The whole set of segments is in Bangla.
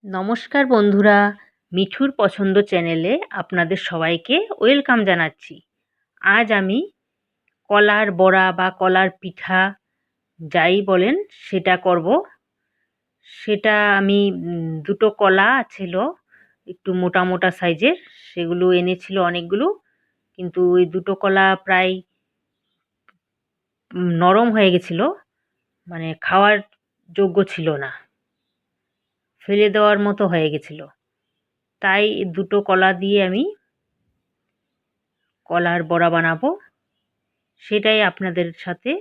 নমস্কার বন্ধুরা, মিঠুর পছন্দ চ্যানেলে আপনাদের সবাইকে ওয়েলকাম জানাচ্ছি। আজ আমি কলার বড়া বা কলার পিঠা যাই বলেন সেটা করব। সেটা আমি দুটো কলা ছিল একটু মোটা মোটা সাইজের, সেগুলো এনেছিল অনেকগুলো, কিন্তু ওই দুটো কলা প্রায় নরম হয়ে গেছিলো, মানে খাওয়ার যোগ্য ছিল না, ফেলে দেওয়ার মতো হয়ে গেছিলো। তাই দুটো কলা দিয়ে আমি কলার বড়া বানাবো, সেটাই আপনাদের সাথে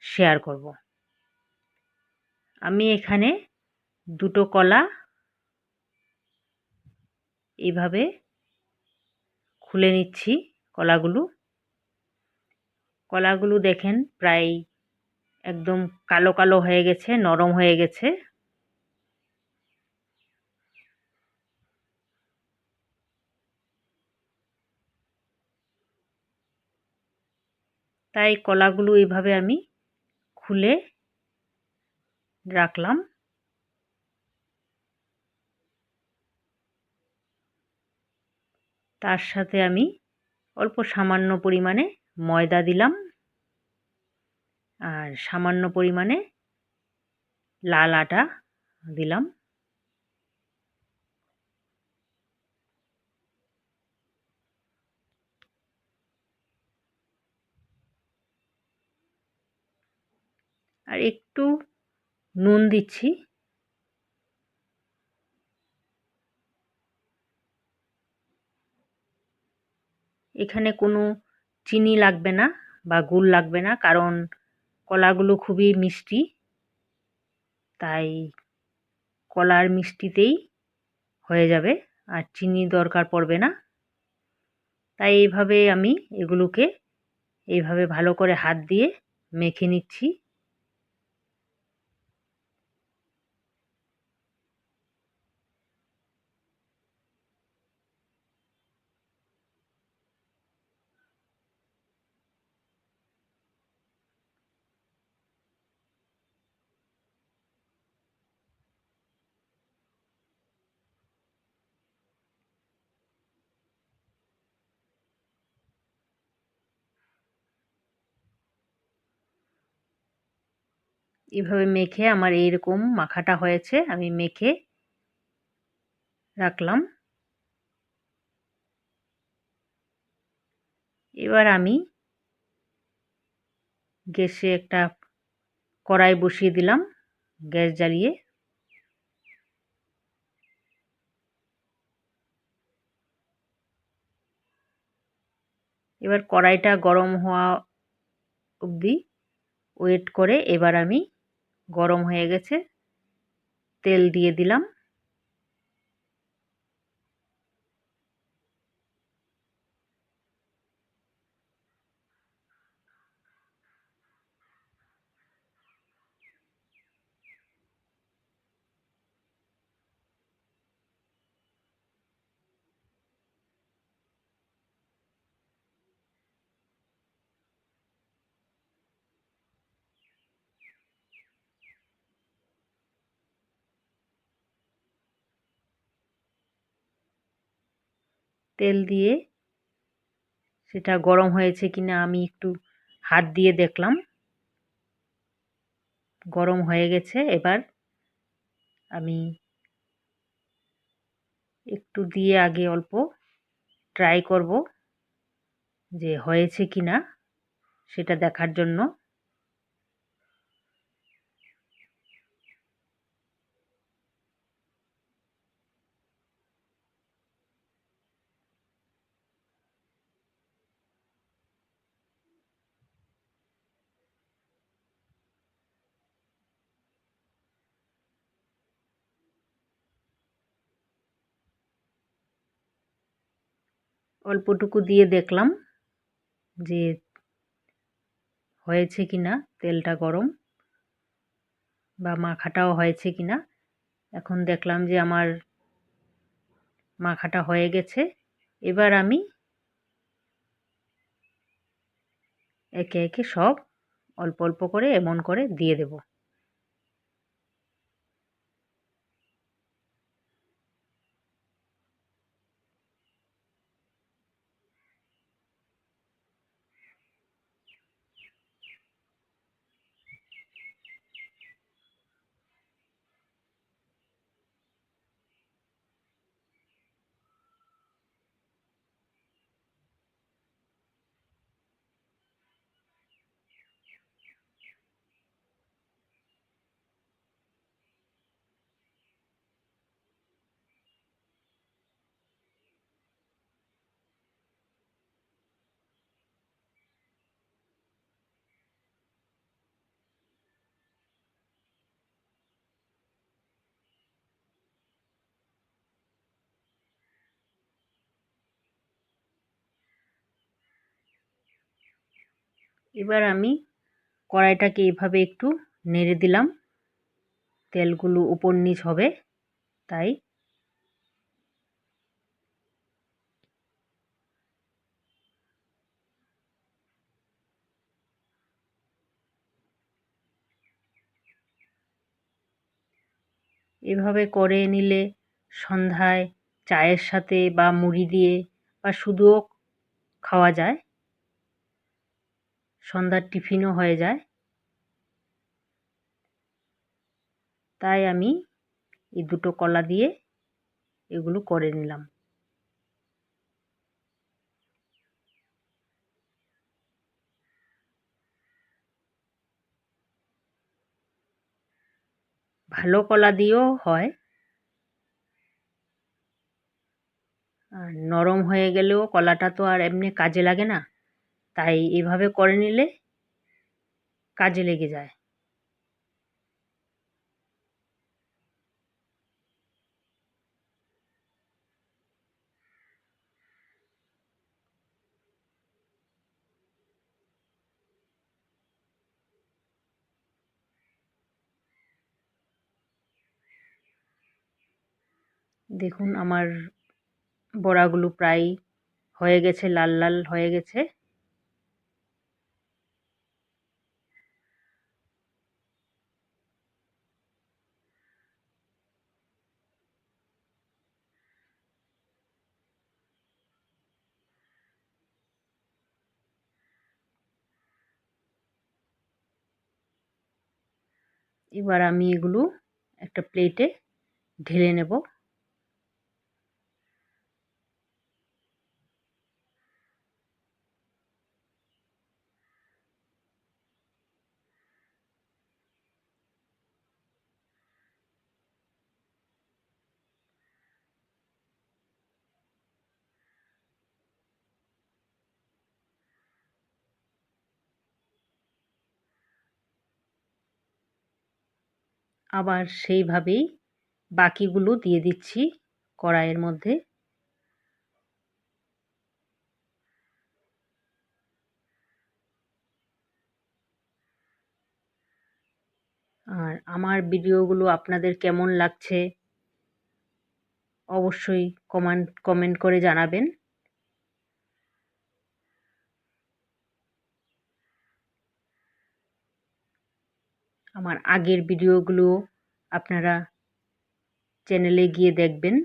শেয়ার করব। আমি এখানে দুটো কলা এইভাবে খুলে নিচ্ছি। কলাগুলো দেখেন প্রায় একদম কালো কালো হয়ে গেছে, নরম হয়ে গেছে। তাই কলাগুলো এইভাবে আমি খুলে রাখলাম। তার সাথে আমি অল্প সামান্য পরিমাণে ময়দা দিলাম আর সামান্য পরিমাণে লাল আটা দিলাম। আর একটু নুন দিচ্ছি। এখানে কোনো চিনি লাগবে না বা গুড় লাগবে না, কারণ কলাগুলো খুবই মিষ্টি, তাই কলার মিষ্টিতেই হয়ে যাবে, আর চিনি দরকার পড়বে না। তাই এইভাবে আমি এগুলোকে এইভাবে ভালো করে হাত দিয়ে মেখে নিচ্ছি। এভাবে মেখে আমার এইরকম মাখাটা হয়েছে, আমি মেখে রাখলাম। এবার আমি গ্যাসে একটা কড়াই বসিয়ে দিলাম, গ্যাস জ্বালিয়ে। এবার কড়াইটা গরম হওয়া অবধি ওয়েট করে, এবার আমি গরম হয়ে গেছে, তেল দিয়ে দিলাম। তেল দিয়ে সেটা গরম হয়েছে কিনা আমি একটু হাত দিয়ে দেখলাম, গরম হয়ে গেছে। এবার আমি একটু দিয়ে আগে অল্প ট্রাই করব যে হয়েছে কিনা, সেটা দেখার জন্য। অল্পটুকু দিয়ে দেখলাম যে হয়েছে কিনা, তেলটা গরম বা মাখাটাও হয়েছে কিনা। এখন দেখলাম যে আমার মাখাটা হয়ে গেছে। এবার আমি একে একে সব অল্প অল্প করে এমন করে দিয়ে দেব। এবার আমি কড়াইটাকে এভাবে একটু নেড়ে দিলাম, তেলগুলো উপর নিচ হবে তাই। এভাবে করে নিলে সন্ধ্যায় চায়ের সাথে বা মুড়ি দিয়ে বা শুধুও খাওয়া যায়, সন্ধ্যার টিফিনও হয়ে যায়। তাই আমি এই দুটো কলা দিয়ে এগুলো করে নিলাম। ভালো কলা দিয়েও হয়, আর নরম হয়ে গেলেও কলাটা তো আর এমনি কাজে লাগে না, তাই এভাবে করে নিলে কাজে লেগে যায়। দেখুন আমার বড়াগুলো প্রায় হয়ে গেছে, লাল লাল হয়ে গেছে। এবার আমি এগুলো একটা প্লেটে ঢেলে নেব। আবার সেইভাবেই বাকিগুলো দিয়ে দিচ্ছি কড়াইয়ের মধ্যে। আর আমার ভিডিওগুলো আপনাদের কেমন লাগছে অবশ্যই কমেন্ট করে জানাবেন। আমার আগের ভিডিওগুলো আপনারা চ্যানেলে গিয়ে দেখবেন।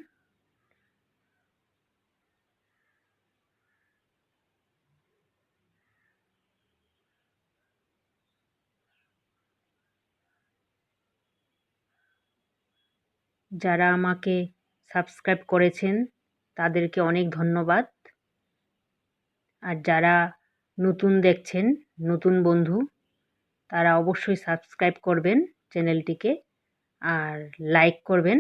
যারা আমাকে সাবস্ক্রাইব করেছেন তাদেরকে অনেক ধন্যবাদ। আর যারা নতুন দেখছেন, নতুন বন্ধু, তারা অবশ্যই সাবস্ক্রাইব করবেন চ্যানেলটিকে আর লাইক করবেন।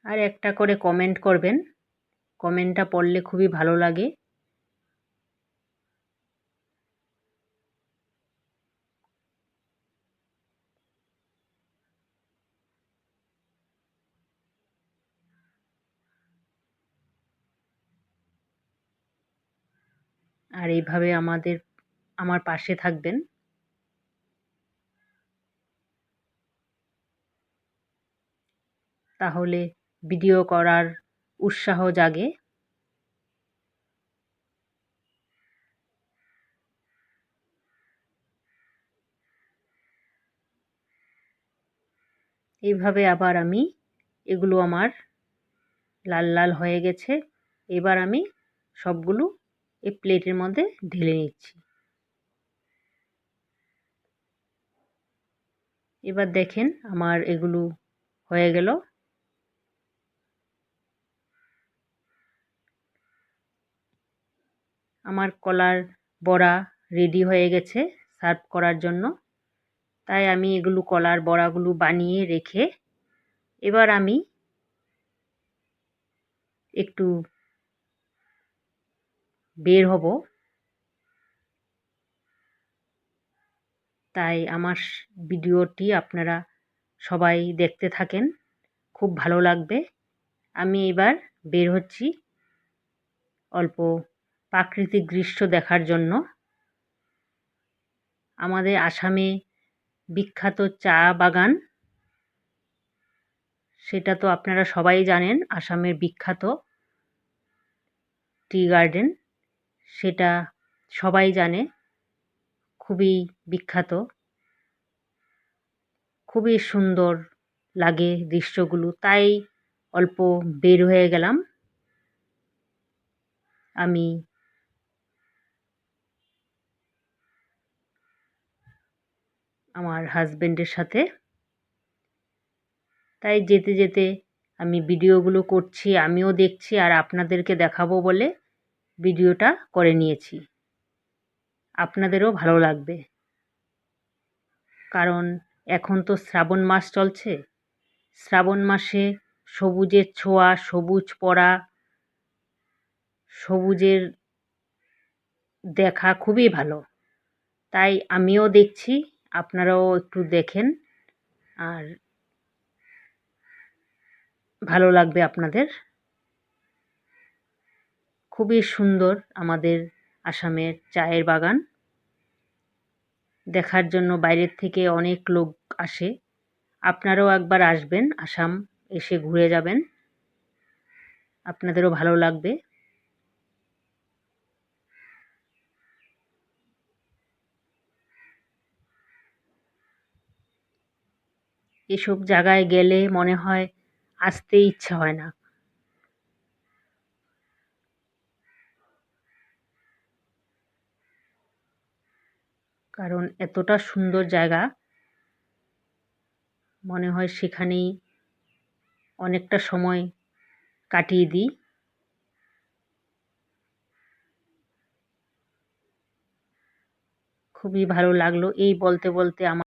আর একটা করে কমেন্ট করবেন, কমেন্টটা পড়লে খুবই ভালো লাগে। আর এইভাবে আমার পাশে থাকবেন। তাহলে ভিডিও করার উৎসাহ জাগে। এইভাবে আবার আমি এগুলো আমার লাল লাল হয়ে গেছে। এবার আমি সবগুলো এই প্লেটের মধ্যে ঢেলে নিচ্ছি। এবার দেখেন আমার এগুলো হয়ে গেল। আমার কলার বড়া রেডি হয়ে গেছে সার্ভ করার জন্য। তাই আমি এগুলো কলার বড়াগুলো বানিয়ে রেখে এবার আমি একটু বের হব। তাই আমার ভিডিওটি আপনারা সবাই দেখতে থাকেন, খুব ভালো লাগবে। আমি এবার বের হচ্ছি অল্প প্রাকৃতিক দৃশ্য দেখার জন্য। আমাদের আসামে বিখ্যাত চা বাগান, সেটা তো আপনারা সবাই জানেন। আসামের বিখ্যাত টি গার্ডেন, সেটা সবাই জানে, খুবই বিখ্যাত, খুবই সুন্দর লাগে দৃশ্যগুলো। তাই অল্প বের হয়ে গেলাম আমি আমার হাজবেন্ডের সাথে। তাই যেতে যেতে আমি ভিডিওগুলো করছি, আমিও দেখছি আর আপনাদেরকে দেখাবো বলে ভিডিওটা করে নিয়েছি। আপনাদেরও ভালো লাগবে, কারণ এখন তো শ্রাবণ মাস চলছে। শ্রাবণ মাসে সবুজের ছোঁয়া, সবুজ পড়া, সবুজের দেখা খুবই ভালো। তাই আমিও দেখছি, আপনারাও একটু দেখেন, আর ভালো লাগবে আপনাদের। খুবই সুন্দর আমাদের আসামের চায়ের বাগান। দেখার জন্য বাইরের থেকে অনেক লোক আসে। আপনারাও একবার আসবেন, আসাম এসে ঘুরে যাবেন, আপনাদেরও ভালো লাগবে। এসব জায়গায় গেলে মনে হয় আসতে ইচ্ছা হয় না, কারণ এতটা সুন্দর জায়গা, মনে হয় সেখানেই অনেকটা সময় কাটিয়ে দিই। খুবই ভালো লাগলো। এই বলতে বলতে আমার